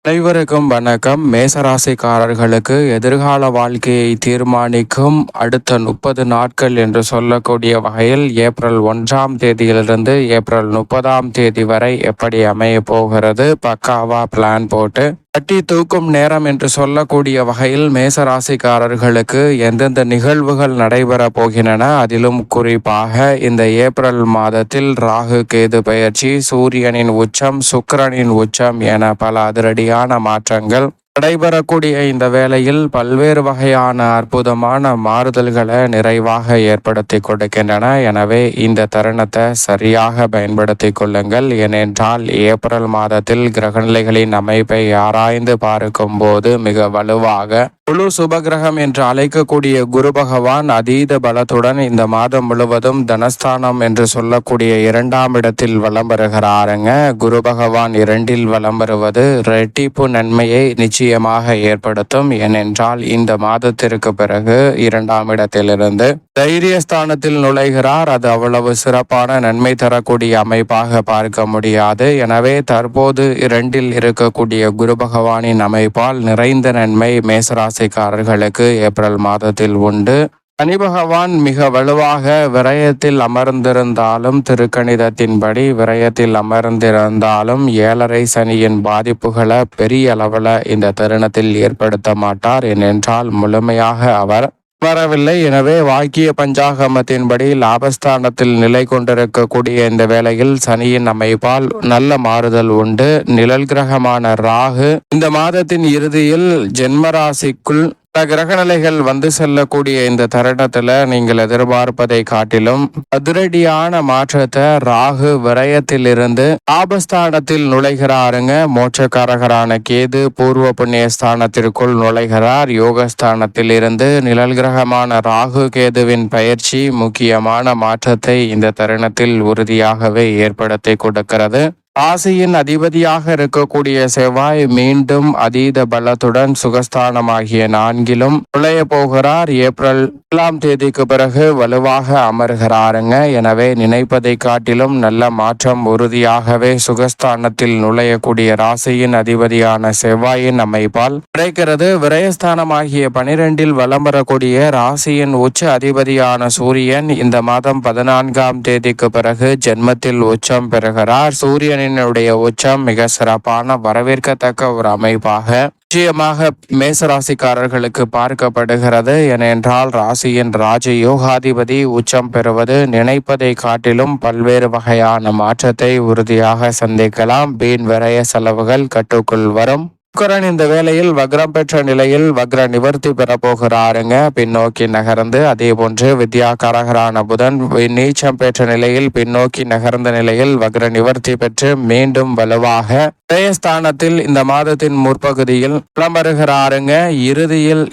அனைவருக்கும் வணக்கம். மேசராசிக்காரர்களுக்கு எதிர்கால வாழ்க்கையை தீர்மானிக்கும் அடுத்த 30 நாட்கள் என்று சொல்லக்கூடிய வகையில் ஏப்ரல் 1ஆம் தேதியிலிருந்து ஏப்ரல் 30ஆம் தேதி வரை எப்படி அமைய போகிறது, பக்காவா பிளான் போட்டு தட்டி தூக்கும் நேரம் என்று சொல்லக்கூடிய வகையில் மேசராசிக்காரர்களுக்கு எந்தெந்த நிகழ்வுகள் நடைபெற போகின்றன, அதிலும் குறிப்பாக இந்த ஏப்ரல் மாதத்தில் ராகு கேது பெயர்ச்சி, சூரியனின் உச்சம், சுக்கிரனின் உச்சம் என பல அதிரடியான மாற்றங்கள் நடைபெறக்கூடிய இந்த வேளையில் பல்வேறு வகையான அற்புதமான மாறுதல்களை நிறைவாக ஏற்படுத்தி கொடுக்கின்றன. எனவே இந்த தருணத்தை சரியாக பயன்படுத்தி கொள்ளுங்கள். ஏனென்றால் ஏப்ரல் மாதத்தில் கிரகநிலைகளின் அமைப்பை ஆராய்ந்து பார்க்கும் போது மிக வலுவாக முழு சுபகிரகம் என்று அழைக்கக்கூடிய குரு பகவான் அதீத பலத்துடன் இந்த மாதம் முழுவதும் தனஸ்தானம் என்று சொல்லக்கூடிய 2ஆம் இடத்தில் வலம் வருகிறாருங்க. குரு பகவான் 2இல் வலம் வருவது இரட்டிப்பு நன்மையை நிச்சயமாக ஏற்படுத்தும். ஏனென்றால் இந்த மாதத்திற்கு பிறகு 2ஆம் இடத்திலிருந்து தைரியஸ்தானத்தில் நுழைகிறார். அது அவ்வளவு சிறப்பான நன்மை தரக்கூடிய அமைப்பாக பார்க்க முடியாது. எனவே தற்போது 2இல் இருக்கக்கூடிய குரு பகவானின் அமைப்பால் நிறைந்த நன்மை மேசராசிக்காரர்களுக்கு ஏப்ரல் மாதத்தில் உண்டு. சனி பகவான் மிக வலுவாக விரயத்தில் அமர்ந்திருந்தாலும், திருக்கணிதத்தின்படி விரயத்தில் அமர்ந்திருந்தாலும் 7.5 சனியின் பாதிப்புகளை பெரிய அளவில் இந்த தருணத்தில் ஏற்படுத்த மாட்டார். ஏனென்றால் முழுமையாக அவர் வரவில்லை. எனவே வாக்கிய பஞ்சாகமத்தின்படி லாபஸ்தானத்தில் நிலை கொண்டிருக்கக்கூடிய இந்த வேளையில் சனியின் அமைப்பால் நல்ல மாறுதல் உண்டு. நிழல் கிரகமான ராகு இந்த மாதத்தின் இறுதியில் ஜென்மராசிக்குள் பல கிரகநிலைகள் வந்து செல்லக்கூடிய இந்த தருணத்துல நீங்கள் எதிர்பார்ப்பதை காட்டிலும் அதிரடியான மாற்றத்தை ராகு விரயத்திலிருந்து லாபஸ்தானத்தில் நுழைகிறாருங்க. மோட்சக்காரகரான கேது பூர்வ புண்ணிய ஸ்தானத்திற்குள் நுழைகிறார். யோகஸ்தானத்தில் இருந்து நிழல் கிரகமான ராகு கேதுவின் பயிற்சி முக்கியமான மாற்றத்தை இந்த தருணத்தில் உறுதியாகவே ஏற்படுத்தி கொடுக்கிறது. ராசியின் அதிபதியாக இருக்கக்கூடிய செவ்வாய் மீண்டும் அதீத பலத்துடன் சுகஸ்தானமாகிய 4இலும் நுழைய போகிறார். ஏப்ரல் 7ஆம் தேதிக்கு பிறகு வலுவாக அமர்கிறாருங்க. எனவே நினைப்பதை காட்டிலும் நல்ல மாற்றம் உறுதியாகவே சுகஸ்தானத்தில் நுழையக்கூடிய ராசியின் அதிபதியான செவ்வாயின் அமைப்பால் கிடைக்கிறது. விரயஸ்தானமாகிய 12இல் வலம் வரக்கூடிய ராசியின் உச்ச அதிபதியான சூரியன் இந்த மாதம் 14ஆம் தேதிக்கு பிறகு ஜென்மத்தில் உச்சம் பெறுகிறார். சூரியன் உச்சம் மிக சிறப்பான வரவேற்கத்தக்க ஒரு அமைப்பாக நிச்சயமாக மேசராசிக்காரர்களுக்கு பார்க்கப்படுகிறது. ஏனென்றால் ராசியின் ராஜ யோகாதிபதி உச்சம் பெறுவது நினைப்பதை காட்டிலும் பல்வேறு வகையான மாற்றத்தை உறுதியாக சந்திக்கலாம். வீண் விரய செலவுகள் கட்டுக்குள் வரும். சுக்கிரன் இந்த வேளையில் வக்ரம் பெற்ற நிலையில் வக்ர நிவர்த்தி பெற போகிறாருங்க. பின்னோக்கி நகர்ந்து, அதே போன்று வித்யாகாரகரான புதன் நீச்சம் பெற்ற நிலையில் பின்னோக்கி நகர்ந்த நிலையில் வக்ர நிவர்த்தி பெற்று மீண்டும் வலுவாக ஸ்தானத்தில் இந்த மாதத்தின் முற்பகுதியில் வருகிறாருங்க.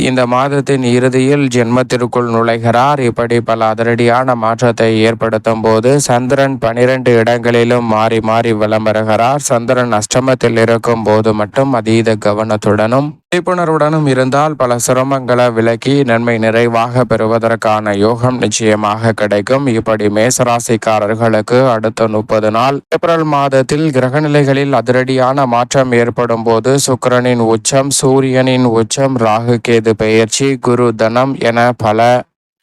இந்த மாதத்தின் இறுதியில் ஜென்மத்திற்குள் நுழைகிறார். இப்படி பல அதிரடியான மாற்றத்தை ஏற்படுத்தும் போது சந்திரன் 12 இடங்களிலும் மாறி மாறி வலம் வருகிறார். சந்திரன் அஷ்டமத்தில் இருக்கும் போது மட்டும் அதீத கவனத்துடனும் விழிப்புணர்வுடனும் இருந்தால் பல சிரமங்களை விலக்கி நன்மை நிறைவாக பெறுவதற்கான யோகம் நிச்சயமாக கிடைக்கும். இப்படி மேசராசிக்காரர்களுக்கு அடுத்த 30 நாள் ஏப்ரல் மாதத்தில் கிரகநிலைகளில் அதிரடியான மாற்றம் ஏற்படும் போது சுக்கிரனின் உச்சம், சூரியனின் உச்சம், ராகு கேது பெயர்ச்சி, குரு தனம் என பல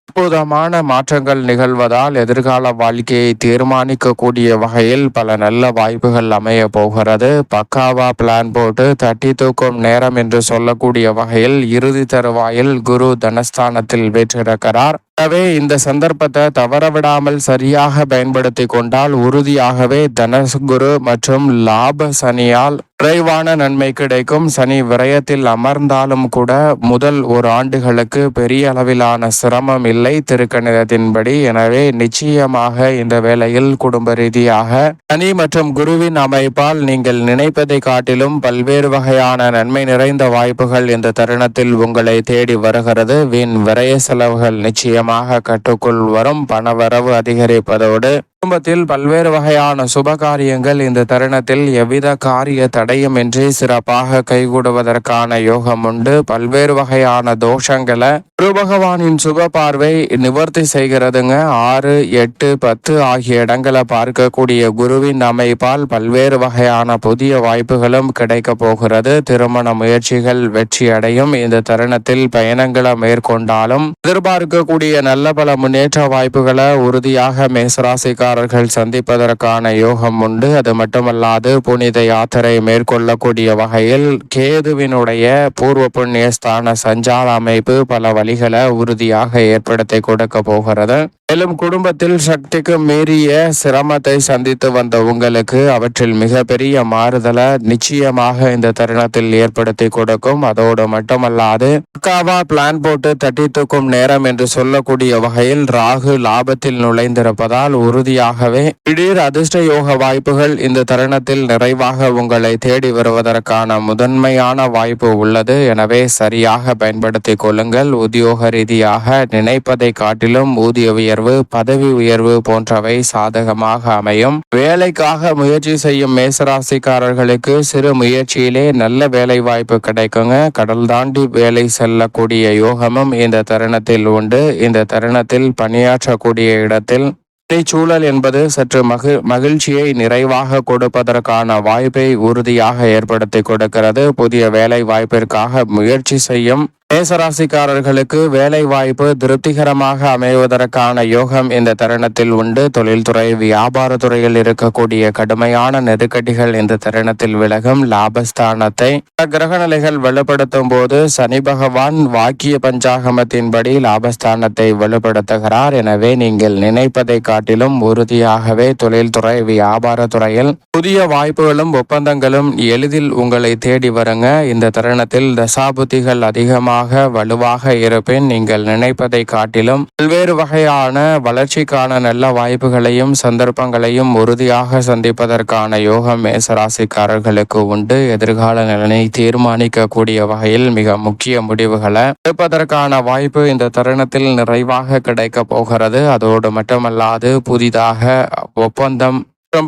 அற்புதமான மாற்றங்கள் நிகழ்வதால் எதிர்கால வாழ்க்கையை தீர்மானிக்கக்கூடிய வகையில் பல நல்ல வாய்ப்புகள் அமைய போகிறது. பக்காவா பிளான் போட்டு தட்டி தூக்கும் நேரம் என்று சொல்லக்கூடிய வகையில் இறுதி தருவாயில் குரு தனஸ்தானத்தில் வீற்றிருக்கிறார். எனவே இந்த சந்தர்ப்பத்தை தவறவிடாமல் சரியாக பயன்படுத்தி கொண்டால் உறுதியாகவே தனகுரு மற்றும் லாப சனியால் விரைவான நன்மை கிடைக்கும். சனி விரயத்தில் அமர்ந்தாலும் கூட முதல் 1 ஆண்டுகளுக்கு பெரிய அளவிலான சிரமம் இல்லை திருக்கணிதத்தின்படி. எனவே நிச்சயமாக இந்த வேளையில் குடும்ப ரீதியாக சனி மற்றும் குருவின் அமைப்பால் நீங்கள் நினைப்பதை காட்டிலும் பல்வேறு வகையான நன்மை நிறைந்த வாய்ப்புகள் இந்த தருணத்தில் உங்களை தேடி வருகிறது. வீண் விரய செலவுகள் நிச்சயமாக கட்டுக்குள் வரும். பணவரவு அதிகரிப்பதோடு குடும்பத்தில் பல்வேறு வகையான சுப காரியங்கள் இந்த தருணத்தில் எவ்வித காரிய தடையுமின்றி சிறப்பாக கைகூடுவதற்கான யோகம் உண்டு. பல்வேறு வகையான தோஷங்களை குரு பகவானின் சுப பார்வை நிவர்த்தி செய்கிறதுங்க. 6, 8, 10 ஆகிய இடங்களை பார்க்கக்கூடிய குருவின் அமைப்பால் பல்வேறு வகையான புதிய வாய்ப்புகளும் கிடைக்க போகிறது. திருமண முயற்சிகள் வெற்றி அடையும். இந்த தருணத்தில் பயணங்களை மேற்கொண்டாலும் எதிர்பார்க்கக்கூடிய நல்ல பல முன்னேற்ற வாய்ப்புகளை உறுதியாக மேசராசிக்காரர்கள் சந்திப்பதற்கான யோகம் உண்டு. அது மட்டுமல்லாது புனித யாத்திரை மேற்கொள்ளக்கூடிய வகையில் கேதுவினுடைய பூர்வ புண்ணிய ஸ்தான சஞ்சார அமைப்பு பல வழிகளை உறுதியாக ஏற்படுத்தி கொடுக்க போகிறது. மேலும் குடும்பத்தில் சக்திக்கு மீறிய சிரமத்தை சந்தித்து வந்த உங்களுக்கு அவற்றில் மிகப்பெரிய மாறுதலை நிச்சயமாக இந்த தருணத்தில் ஏற்படுத்தி கொடுக்கும். அதோடு மட்டுமல்லாது பக்காவா பிளான் போட்டு தட்டி தூக்கும் நேரம் என்று சொல்லக்கூடிய வகையில் ராகு லாபத்தில் நுழைந்திருப்பதால் உறுதியாகவே திடீர் அதிர்ஷ்ட யோக வாய்ப்புகள் இந்த தருணத்தில் நிறைவாக உங்களை தேடி வருவதற்கான முதன்மையான வாய்ப்பு உள்ளது. எனவே சரியாக பயன்படுத்திக் கொள்ளுங்கள். உத்தியோக ரீதியாக நினைப்பதை காட்டிலும் ஊதிய உயர்வு, பதவி உயர்வு போன்றவை சாதகமாக அமையும். வேலைக்காக முயற்சி செய்யும் மேசராசிக்காரர்களுக்கு சிறு முயற்சியிலே நல்ல வேலை வாய்ப்பு கிடைக்குங்க. கடல் தாண்டி வேலை செல்லக்கூடிய யோகமும் இந்த தருணத்தில் உண்டு. இந்த தருணத்தில் பணியாற்றக்கூடிய இடத்தில் சூழல் என்பது சற்று மகிழ்ச்சியை நிறைவாக கொடுப்பதற்கான வாய்ப்பை உறுதியாக ஏற்படுத்தி கொடுக்கிறது. புதிய வேலை வாய்ப்பிற்காக முயற்சி செய்யும் மேசராசிக்காரர்களுக்கு வேலை வாய்ப்பு திருப்திகரமாக அமைவதற்கான யோகம் இந்த தருணத்தில் உண்டு. தொழில்துறை, வியாபாரத்துறையில் இருக்கக்கூடிய கடுமையான நெருக்கடிகள் இந்த தருணத்தில் விலகும். லாபஸ்தானத்தை கிரகநிலைகள் வலுப்படுத்தும் போது சனி பகவான் வாக்கிய பஞ்சாகமத்தின்படி லாபஸ்தானத்தை வலுப்படுத்துகிறார். எனவே நீங்கள் நினைப்பதை காட்டிலும் உறுதியாகவே தொழில்துறை, வியாபாரத்துறையில் புதிய வாய்ப்புகளும் ஒப்பந்தங்களும் எளிதில் உங்களை தேடி வருங்க. இந்த தருணத்தில் தசாபுத்திகள் அதிகமாக வலுவாக இருப்பேன். நீங்கள் நினைப்பதை காட்டிலும் பல்வேறு வகையான வளர்ச்சிக்கான நல்ல வாய்ப்புகளையும் சந்தர்ப்பங்களையும் உறுதியாக சந்திப்பதற்கான யோகம் மேசராசிக்காரர்களுக்கு உண்டு. எதிர்கால நலனை தீர்மானிக்கக்கூடிய வகையில் மிக முக்கிய முடிவுகளை எடுப்பதற்கான வாய்ப்பு இந்த தருணத்தில் நிறைவாக கிடைக்க போகிறது. அதோடு மட்டுமல்லாது புதிதாக ஒப்பந்தம்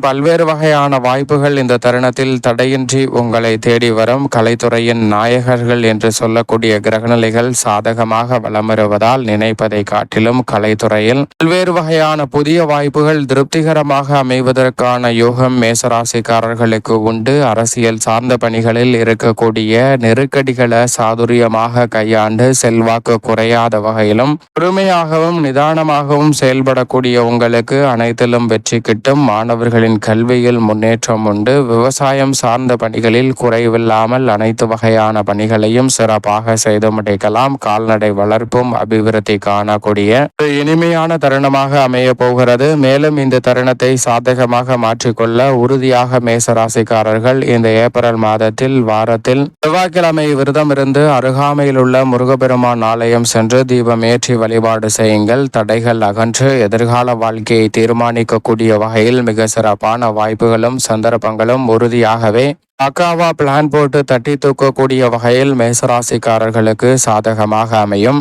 பல்வேறு வகையான வாய்ப்புகள் இந்த தருணத்தில் தடையின்றி உங்களை தேடி வரும். கலைத்துறையின் நாயகர்கள் என்று சொல்லக்கூடிய கிரகநிலைகள் சாதகமாக வலம் வருவதால் நினைப்பதை காட்டிலும் கலைத்துறையில் பல்வேறு வகையான புதிய வாய்ப்புகள் திருப்திகரமாக அமைவதற்கான யோகம் மேசராசிக்காரர்களுக்கு உண்டு. அரசியல் சார்ந்த பணிகளில் இருக்கக்கூடிய நெருக்கடிகளை சாதுரியமாக கையாண்டு செல்வாக்கு குறையாத வகையிலும் பொறுமையாகவும் நிதானமாகவும் செயல்படக்கூடிய உங்களுக்கு அனைத்திலும் வெற்றி கிட்டும். மாணவர்கள் கல்வியில் முன்னேற்றம் உண்டு. விவசாயம் சார்ந்த பணிகளில் குறைவில்லாமல் அனைத்து வகையான பணிகளையும் சிறப்பாக செய்து முடிக்கலாம். கால்நடை வளர்ப்பும் அபிவிருத்தி காணக்கூடிய இனிமையான தருணமாக அமைய போகிறது. மேலும் இந்த தருணத்தை சாதகமாக மாற்றிக்கொள்ள உறுதியாக மேசராசிக்காரர்கள் இந்த ஏப்ரல் மாதத்தில் வாரத்தில் செவ்வாய்க்கிழமை விரதம் இருந்து அருகாமையில் உள்ள முருகப்பெருமான் ஆலயம் சென்று தீபம் ஏற்றி வழிபாடு செய்யுங்கள். தடைகள் அகன்று எதிர்கால வாழ்க்கையை தீர்மானிக்கக்கூடிய வகையில் மிக சிறப்பான வாய்ப்புகளும் சந்தர்ப்பங்களும் உறுதியாகவே பக்காவா பிளான் போட்டு தட்டி தூக்கக்கூடிய வகையில் மேசராசிக்காரர்களுக்கு சாதகமாக அமையும்.